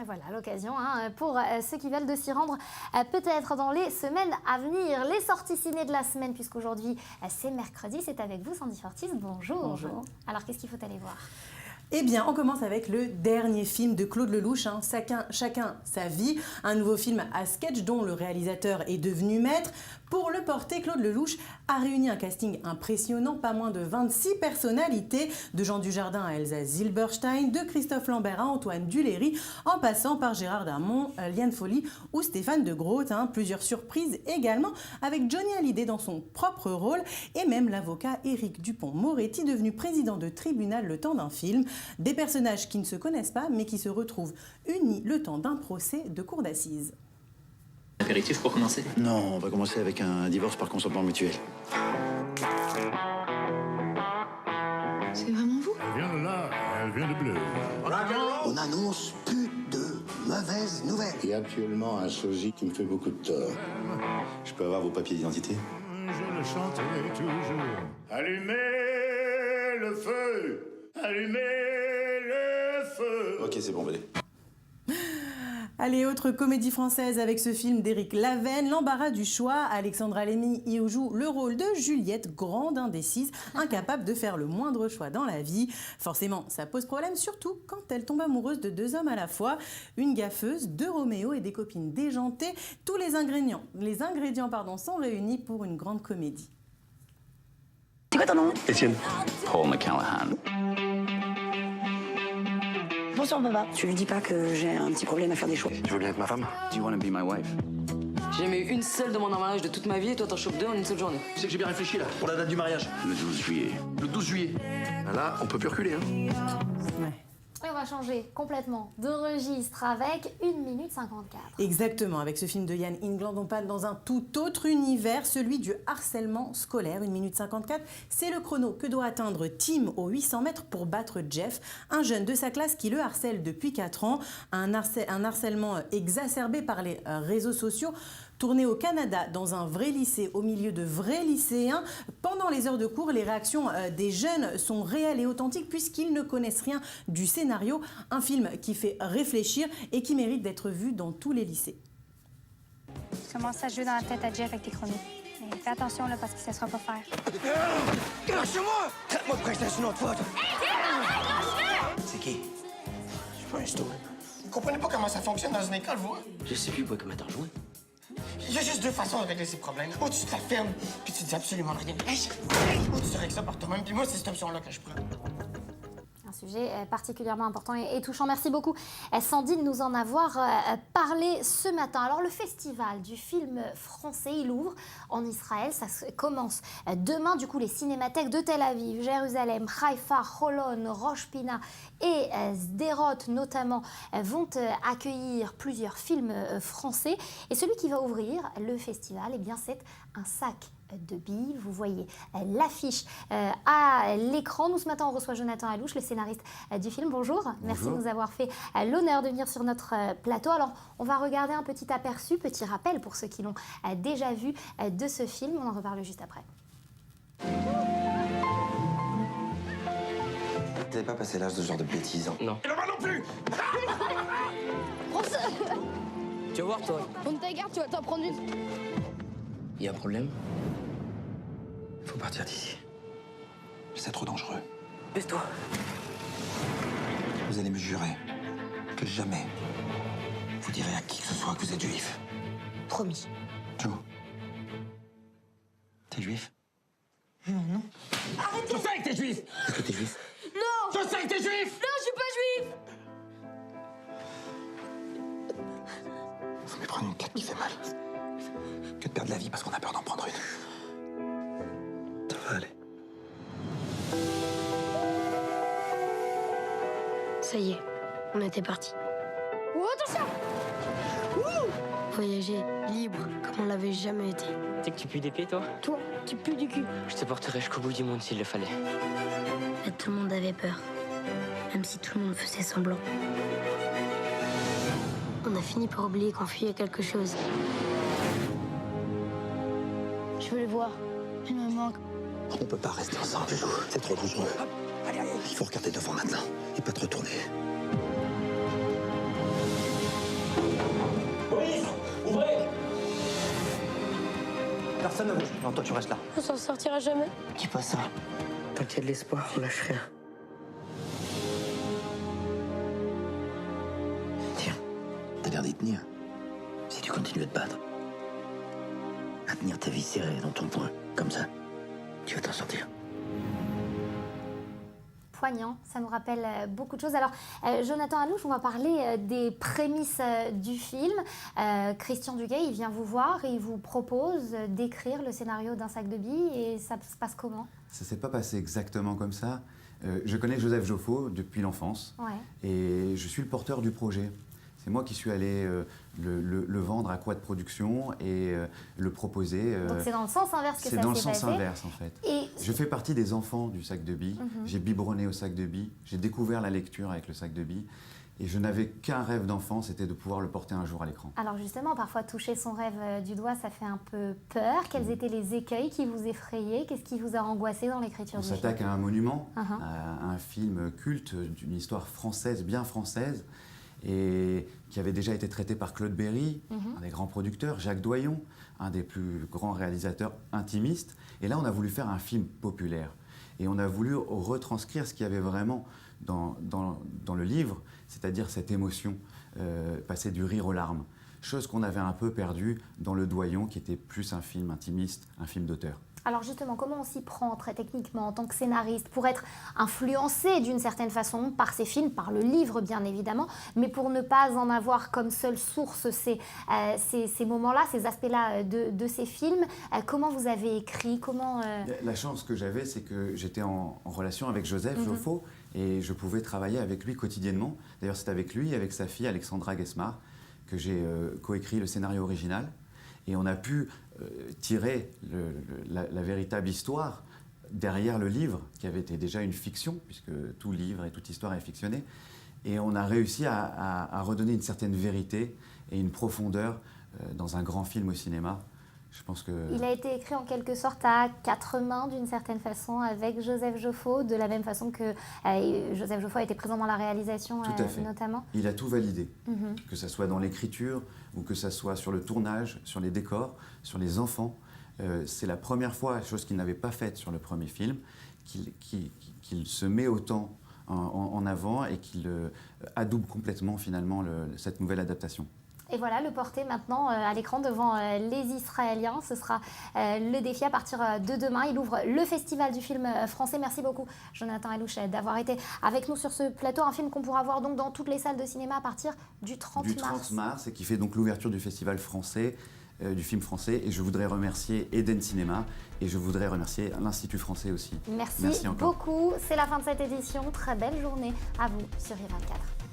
Voilà l'occasion pour ceux qui veulent de s'y rendre peut-être dans les semaines à venir. Les sorties ciné de la semaine, puisqu'aujourd'hui c'est mercredi, c'est avec vous Sandy Fortis, bonjour. Bonjour. Alors qu'est-ce qu'il faut aller voir ? Eh bien, on commence avec le dernier film de Claude Lelouch, Chacun sa vie, un nouveau film à sketch dont le réalisateur est devenu maître. Pour le porter, Claude Lelouch a réuni un casting impressionnant, pas moins de 26 personnalités, de Jean Dujardin à Elsa Zilberstein, de Christophe Lambert à Antoine Duléry, en passant par Gérard Darmon, Liane Folly ou Stéphane de Groot. Plusieurs surprises également, avec Johnny Hallyday dans son propre rôle, et même l'avocat Éric Dupond-Moretti, devenu président de tribunal le temps d'un film. Des personnages qui ne se connaissent pas, mais qui se retrouvent unis le temps d'un procès de cour d'assises. Apéritif pour commencer? Non, on va commencer avec un divorce par consentement mutuel. C'est vraiment vous? Elle vient de là, elle vient de bleu. On annonce plus de mauvaises nouvelles. Il y a actuellement un sosie qui me fait beaucoup de tort. Je peux avoir vos papiers d'identité? Je le chanterai toujours. Allumez le feu! Allumez le feu! Ok, c'est bon, allez. Allez, autre comédie française avec ce film d'Éric Lavenne, L'embarras du choix. Alexandra Lamy y joue le rôle de Juliette, grande indécise, incapable de faire le moindre choix dans la vie. Forcément, ça pose problème, surtout quand elle tombe amoureuse de deux hommes à la fois. Une gaffeuse, deux Roméo et des copines déjantées. Tous les ingrédients sont réunis pour une grande comédie. C'est quoi ton nom? Étienne. Paul McCallahan. Bonsoir, papa. Tu lui dis pas que j'ai un petit problème à faire des choix. Tu veux bien être ma femme? Do you want to be my wife? J'ai jamais eu une seule demande en mariage de toute ma vie et toi t'en chopes deux en une seule journée. Tu sais que j'ai bien réfléchi là, pour la date du mariage. Le 12 juillet. Le 12 juillet. Là, on peut plus reculer, Ouais. Et on va changer complètement de registre avec 1 minute 54. Exactement, avec ce film de Yann Ingland, on passe dans un tout autre univers, celui du harcèlement scolaire. 1 minute 54, c'est le chrono que doit atteindre Tim aux 800 mètres pour battre Jeff, un jeune de sa classe qui le harcèle depuis 4 ans. Un harcèlement exacerbé par les réseaux sociaux. Tourné au Canada, dans un vrai lycée, au milieu de vrais lycéens. Pendant les heures de cours, les réactions des jeunes sont réelles et authentiques puisqu'ils ne connaissent rien du scénario. Un film qui fait réfléchir et qui mérite d'être vu dans tous les lycées. Tu commences à jouer dans la tête à Jeff avec tes chronos. Mais fais attention là parce qu'il ne sera pas faire. Lâche-moi! Traite-moi de princesse une autre fois. C'est qui? Je suis pas un stool. Vous comprenez pas comment ça fonctionne dans une école, vous? Je sais plus comment t'en jouer. Il y a juste deux façons de régler ces problèmes. Ou tu te la fermes, puis tu dis absolument rien. Ou tu règles ça par toi-même, puis moi, c'est cette option-là que je prends. Un sujet particulièrement important et touchant. Merci beaucoup Sandy de nous en avoir parlé ce matin. Alors le festival du film français, il ouvre en Israël. Ça commence demain. Du coup, les cinémathèques de Tel Aviv, Jérusalem, Haïfa, Holon, Rosh Pina et Sderot notamment vont accueillir plusieurs films français. Et celui qui va ouvrir le festival, eh bien, c'est un sac de billes. Vous voyez l'affiche à l'écran. Nous, ce matin, on reçoit Jonathan Alouche, le scénariste du film. Bonjour. Merci de nous avoir fait l'honneur de venir sur notre plateau. Alors, on va regarder un petit aperçu, petit rappel pour ceux qui l'ont déjà vu de ce film. On en reparle juste après. T'avais pas passé l'âge de ce genre de bêtises, hein? Non. Et là-bas non plus! Tu vas voir, toi. On ta garde, tu vas t'en prendre une. Y a un problème? Faut partir d'ici. C'est trop dangereux. Baisse-toi. Vous allez me jurer que jamais vous direz à qui que ce soit que vous êtes juif. Promis. Joe. T'es juif? Non, Je sais que t'es juif! Est-ce que t'es juif? Je sais que t'es juif! je suis pas juive. Faut mieux prendre une claque qui fait mal que de perdre la vie parce qu'on a peur d'en prendre une. Ça va aller. Ça y est, on était parti. Oh, attention! Voyager libre comme on l'avait jamais été. Tu sais que tu pues des pieds, toi? Toi, tu pues du cul. Je te porterai jusqu'au bout du monde s'il le fallait. Mais tout le monde avait peur, même si tout le monde faisait semblant. On a fini par oublier qu'on fuyait quelque chose. Je veux les voir. Il me manque. On peut pas rester ensemble, Joe. C'est trop dangereux. Allez, allez. Il faut regarder devant maintenant et pas te retourner. Personne ne bouge. Non, toi, tu restes là. On s'en sortira jamais. Dis pas ça. Tant qu'il y a de l'espoir, on lâche rien. Tiens. T'as l'air d'y tenir. Si tu continues à te battre, à tenir ta vie serrée dans ton poing, comme ça, tu vas t'en sortir. Poignant, ça nous rappelle beaucoup de choses. Alors, Jonathan Alouche, on va parler des prémices du film. Christian Duguay, il vient vous voir et il vous propose d'écrire le scénario d'un sac de billes. Et ça se passe comment? Ça ne s'est pas passé exactement comme ça. Je connais Joseph Joffo depuis l'enfance et je suis le porteur du projet. C'est moi qui suis allé le vendre à Quad Production et le proposer. Donc c'est dans le sens inverse que ça s'est passé. C'est dans le sens inverse en fait. Et... Je fais partie des enfants du sac de billes. J'ai biberonné au sac de billes. J'ai découvert la lecture avec le sac de billes. Et je n'avais qu'un rêve d'enfant, c'était de pouvoir le porter un jour à l'écran. Alors justement, parfois toucher son rêve du doigt, ça fait un peu peur. Quels étaient les écueils qui vous effrayaient? Qu'est-ce qui vous a angoissé dans l'écriture du film? On s'attaque à un monument, à un film culte d'une histoire française, bien française, et qui avait déjà été traité par Claude Berry, un des grands producteurs, Jacques Doyon, un des plus grands réalisateurs intimistes. Et là, on a voulu faire un film populaire. Et on a voulu retranscrire ce qu'il y avait vraiment dans le livre, c'est-à-dire cette émotion, passer du rire aux larmes. Chose qu'on avait un peu perdue dans Le Doyon, qui était plus un film intimiste, un film d'auteur. Alors justement, comment on s'y prend très techniquement en tant que scénariste pour être influencé d'une certaine façon par ces films, par le livre bien évidemment, mais pour ne pas en avoir comme seule source ces moments-là, ces aspects-là de ces films? Comment vous avez écrit? La chance que j'avais, c'est que j'étais en relation avec Joseph Joffo et je pouvais travailler avec lui quotidiennement. D'ailleurs, c'est avec lui, avec sa fille Alexandra Guesmar, que j'ai coécrit le scénario original. Et on a pu tirer la véritable histoire derrière le livre, qui avait été déjà une fiction, puisque tout livre et toute histoire est fictionnée. Et on a réussi à redonner une certaine vérité et une profondeur dans un grand film au cinéma. Je pense que... Il a été écrit en quelque sorte à quatre mains d'une certaine façon avec Joseph Joffo, de la même façon que Joseph Joffo a été présent dans la réalisation notamment. Il a tout validé, que ce soit dans l'écriture ou que ce soit sur le tournage, sur les décors, sur les enfants. C'est la première fois, chose qu'il n'avait pas faite sur le premier film, qu'il se met autant en avant et qu'il adoube complètement finalement cette nouvelle adaptation. Et voilà, le porter maintenant à l'écran devant les Israéliens. Ce sera le défi à partir de demain. Il ouvre le festival du film français. Merci beaucoup, Jonathan Alouche, d'avoir été avec nous sur ce plateau. Un film qu'on pourra voir donc dans toutes les salles de cinéma à partir du 30 mars. Du 30 mars, et qui fait donc l'ouverture du festival français, du film français. Et je voudrais remercier Eden Cinéma et je voudrais remercier l'Institut français aussi. Merci beaucoup. C'est la fin de cette édition. Très belle journée à vous sur I24.